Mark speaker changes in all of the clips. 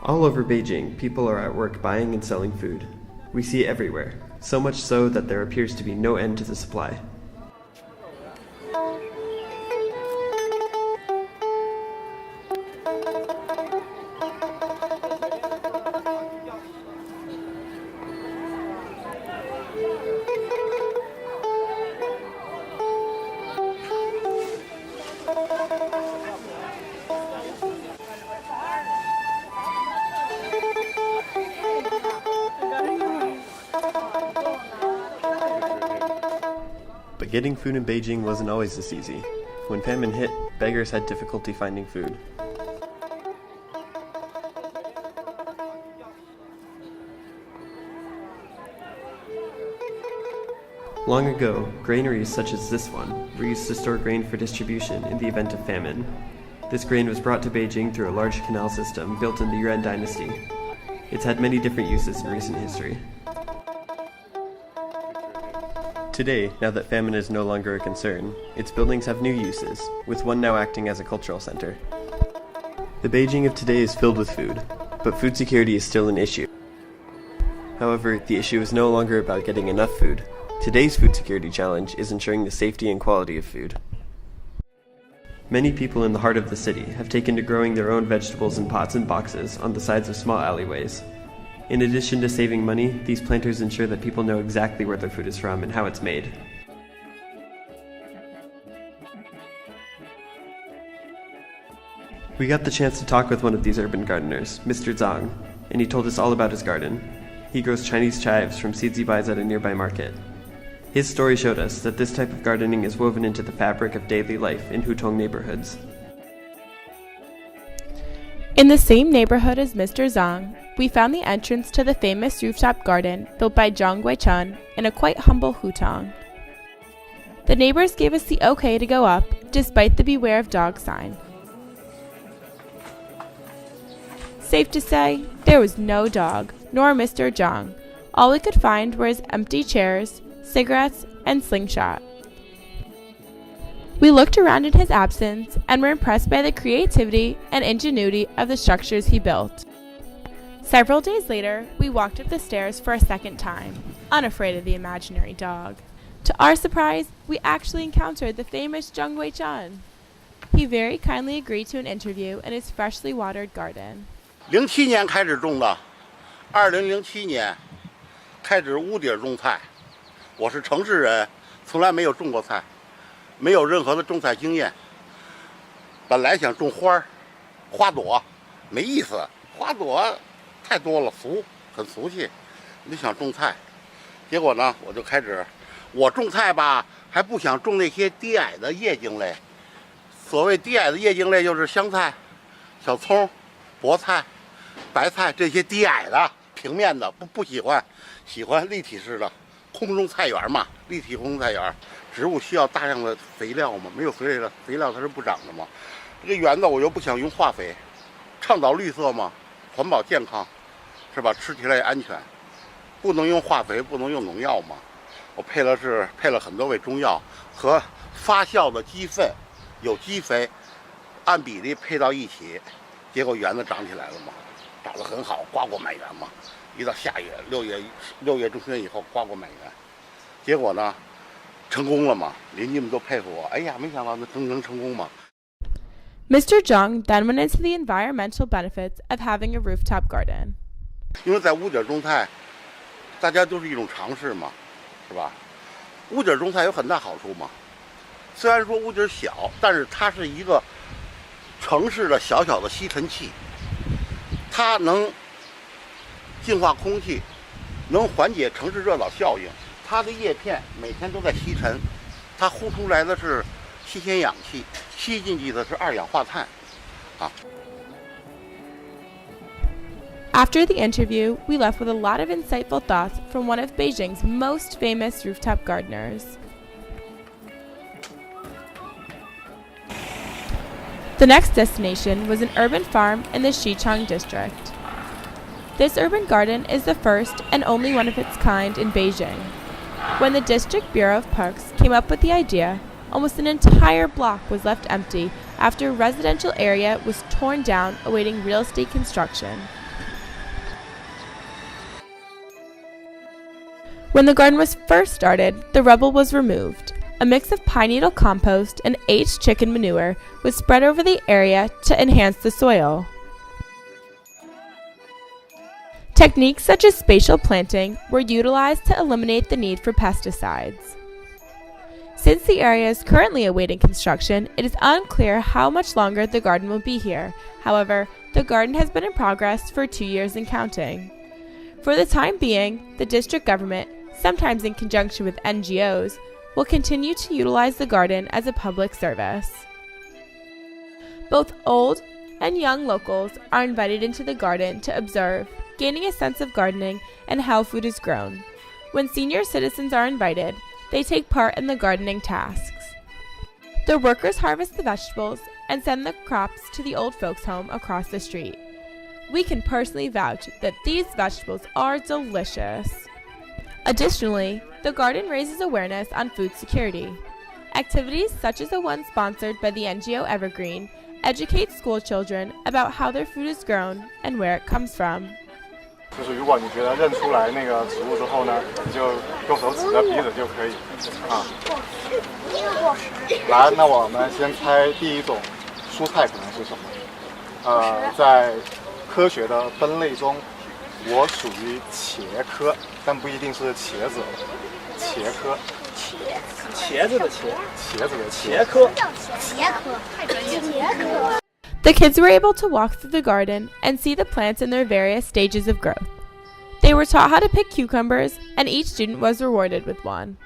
Speaker 1: All over Beijing, people are at work buying and selling food. We see it everywhere, so much so that there appears to be no end to the supply. But getting food in Beijing wasn't always this easy. When famine hit, beggars had difficulty finding food. Long ago, granaries such as this one were used to store grain for distribution in the event of famine. This grain was brought to Beijing through a large canal system built in the Yuan dynasty. It's had many different uses in recent history. Today, now that famine is no longer a concern, its buildings have new uses, with one now acting as a cultural center. The Beijing of today is filled with food, but food security is still an issue. However, the issue is no longer about getting enough food. Today's food security challenge is ensuring the safety and quality of food. Many people in the heart of the city have taken to growing their own vegetables in pots and boxes on the sides of small alleyways. In addition to saving money, these planters ensure that people know exactly where their food is from and how it's made. We got the chance to talk with one of these urban gardeners, Mr. Zhang, and he told us all about his garden. He grows Chinese chives from seeds he buys at a nearby market. His story showed us that this type of gardening is woven into the fabric of daily life in Hutong neighborhoods.
Speaker 2: In the same neighborhood as Mr. Zhang, we found the entrance to the famous rooftop garden built by Zhang Guichun in a quite humble hutong. The neighbors gave us the okay to go up, despite the beware of dog sign. Safe to say, there was no dog, nor Mr. Zhang. All we could find were his empty chairs, cigarettes, and slingshot. We looked around in his absence and were impressed by the creativity and ingenuity of the structures he built. Several days later, we walked up the stairs for a second time, unafraid of the imaginary dog. To our surprise, we actually encountered the famous Zhang Guichun. He very kindly agreed to an interview in his freshly watered garden.
Speaker 3: 07年开始种的，2007年开始屋顶种菜。我是城市人，从来没有种过菜，没有任何的种菜经验。本来想种花朵，没意思，花朵太多了，很俗气。就想种菜，结果呢，我就开始，我种菜吧，还不想种那些低矮的叶茎类。所谓低矮的叶茎类，就是香菜、小葱、菠菜、白菜这些低矮的、平面的，不喜欢，喜欢立体式的。空中菜园嘛，立体空中菜园，植物需要大量的肥料嘛，没有肥料它是不长的嘛。这个园子我又不想用化肥，倡导绿色嘛，环保健康，是吧？吃起来也安全，不能用化肥，不能用农药嘛。我配了很多味中药和发酵的鸡粪、有机肥，按比例配到一起，结果园子长起来了嘛，长得很好，瓜果满园嘛。一到下月6月中旬以后瓜果满园，结果呢，成功了嘛？邻居们都佩服我。哎呀，没想到能成功嘛。
Speaker 2: Mr. Zhang then went into the environmental benefits of having a rooftop garden.
Speaker 3: 因为在屋顶种菜，大家都是一种尝试嘛，是吧？屋顶种菜有很大好处嘛。虽然说屋顶小，但是它是一个城市的小小的吸尘器，它能净化空气，能缓解城市热岛效应。它的叶片每天都在吸尘，它呼出来的是新鲜氧气，吸进去的是二氧化碳，啊。
Speaker 2: After the interview, we left with a lot of insightful thoughts from one of Beijing's most famous rooftop gardeners. The next destination was an urban farm in the Xichang district. This urban garden is the first and only one of its kind in Beijing. When the District Bureau of Parks came up with the idea, almost an entire block was left empty after a residential area was torn down awaiting real estate construction. When the garden was first started, the rubble was removed. A mix of pine needle compost and aged chicken manure was spread over the area to enhance the soil. Techniques such as spatial planting were utilized to eliminate the need for pesticides. Since the area is currently awaiting construction, it is unclear how much longer the garden will be here. However, the garden has been in progress for 2 years and counting. For the time being, the district government, sometimes in conjunction with NGOs, will continue to utilize the garden as a public service. Both old and young locals are invited into the garden to observe, gaining a sense of gardening and how food is grown. When senior citizens are invited, they take part in the gardening tasks. The workers harvest the vegetables and send the crops to the old folks' home across the street. We can personally vouch that these vegetables are delicious. Additionally, the garden raises awareness on food security. Activities such as the one sponsored by the NGO Evergreen educate school children about how their food is grown and where it comes from.
Speaker 4: 就是如果你觉得认出来那个植物之后呢，你就用手指着鼻子就可以啊。来，那我们先猜第一种蔬菜可能是什么？在科学的分类中，我属于茄科，但不一定是茄子。茄科。
Speaker 5: 茄子的茄。
Speaker 4: 茄子的
Speaker 5: 茄科。
Speaker 6: 茄科，太专业了。
Speaker 2: The kids were able to walk through the garden and see the plants in their various stages of growth. They were taught how to pick cucumbers, and each student was rewarded with one.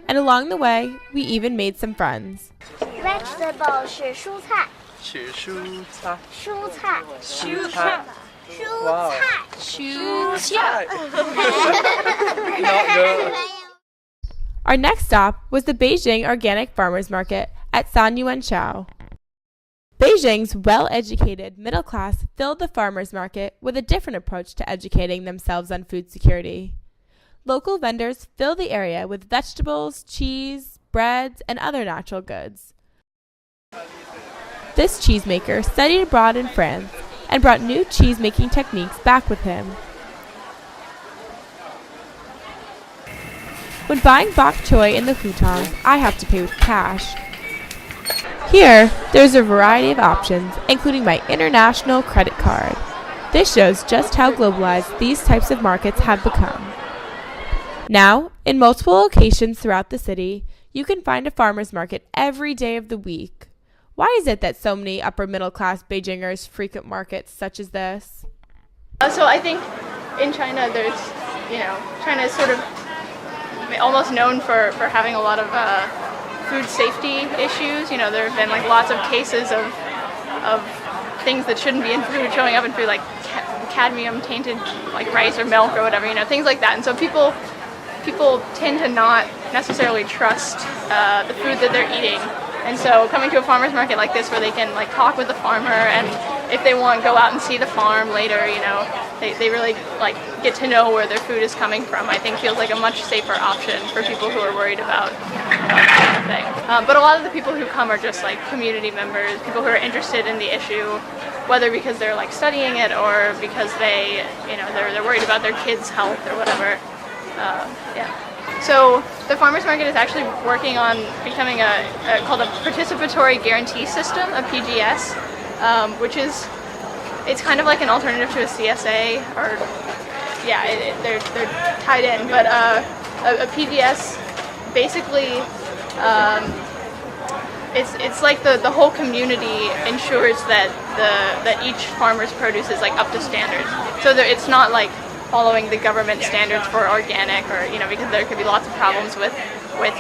Speaker 2: And along the way, we even made some friends.
Speaker 6: Vegetable 是蔬菜。
Speaker 5: 是蔬菜。
Speaker 6: 蔬菜。
Speaker 5: 蔬菜。
Speaker 6: 蔬菜。
Speaker 5: 蔬菜。
Speaker 2: Our next stop was the Beijing Organic Farmers Market at Sanyuanshao. Beijing's well-educated middle class filled the farmers market with a different approach to educating themselves on food security. Local vendors fill the area with vegetables, cheese, breads, and other natural goods. This cheesemaker studied abroad in France and brought new cheese-making techniques back with him. When buying bok choy in the hutong, I have to pay with cash. Here, there's a variety of options, including my international credit card. This shows just how globalized these types of markets have become. Now, in multiple locations throughout the city, you can find a farmer's market every day of the week. Why is it that so many upper-middle-class Beijingers frequent markets such as this?
Speaker 7: So I think in China, there's, China is sort of almost known for having a lot of food safety issues. There have been like lots of cases of things that shouldn't be in food showing up in food, like cadmium tainted like rice or milk or whatever, things like that. And so people tend to not necessarily trust the food that they're eating. And so coming to a farmer's market like this, where they can like talk with the farmer, and if they want, go out and see the farm later, they really like get to know where their food is coming from. I think feels like a much safer option for people who are worried about that kind of thing. But a lot of the people who come are just like community members, people who are interested in the issue, whether because they're like studying it or because they're worried about their kids' health or whatever. So the farmers market is actually working on becoming called a participatory guarantee system, a PGS, which is, it's kind of like an alternative to a CSA, or they're tied in. But a PGS basically, it's like the whole community ensures that each farmer's produce is like up to standards. So it's not like following the government standards for organic, or because there could be lots of problems with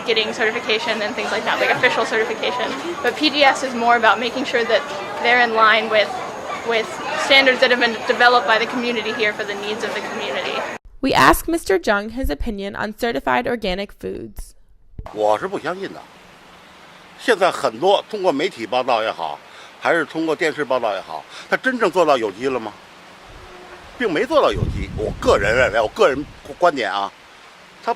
Speaker 7: getting certification and things like that, like official certification. But PGS is more about making sure that they're in line with standards that have been developed by the community here for the needs of the community.
Speaker 2: We asked Mr. Zheng his opinion on certified organic foods.
Speaker 3: 我是不相信的。现在很多通过媒体报道也好，还是通过电视报道也好，它真正做到有机了吗？并没做到有机，我个人认为，我个人观点啊，它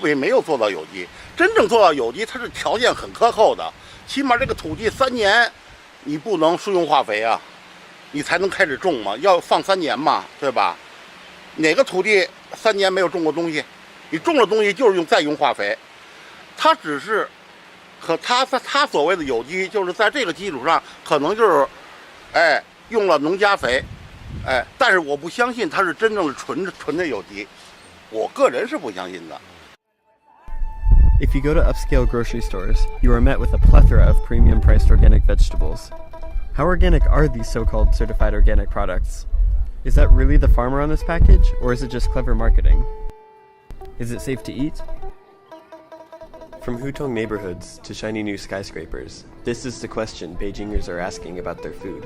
Speaker 3: 也没有做到有机。真正做到有机，它是条件很苛厚的，起码这个土地3年，你不能输用化肥啊，你才能开始种嘛，要放3年嘛，对吧？哪个土地3年没有种过东西，你种的东西就是再用化肥，它只是和它所谓的有机，就是在这个基础上，可能就是，用了农家肥，但是我不相信它是真正的纯的有机，我个人是不相信的。
Speaker 1: If you go to upscale grocery stores, you are met with a plethora of premium-priced organic vegetables. How organic are these so-called certified organic products? Is that really the farmer on this package, or is it just clever marketing? Is it safe to eat? From Hutong neighborhoods to shiny new skyscrapers, this is the question Beijingers are asking about their food.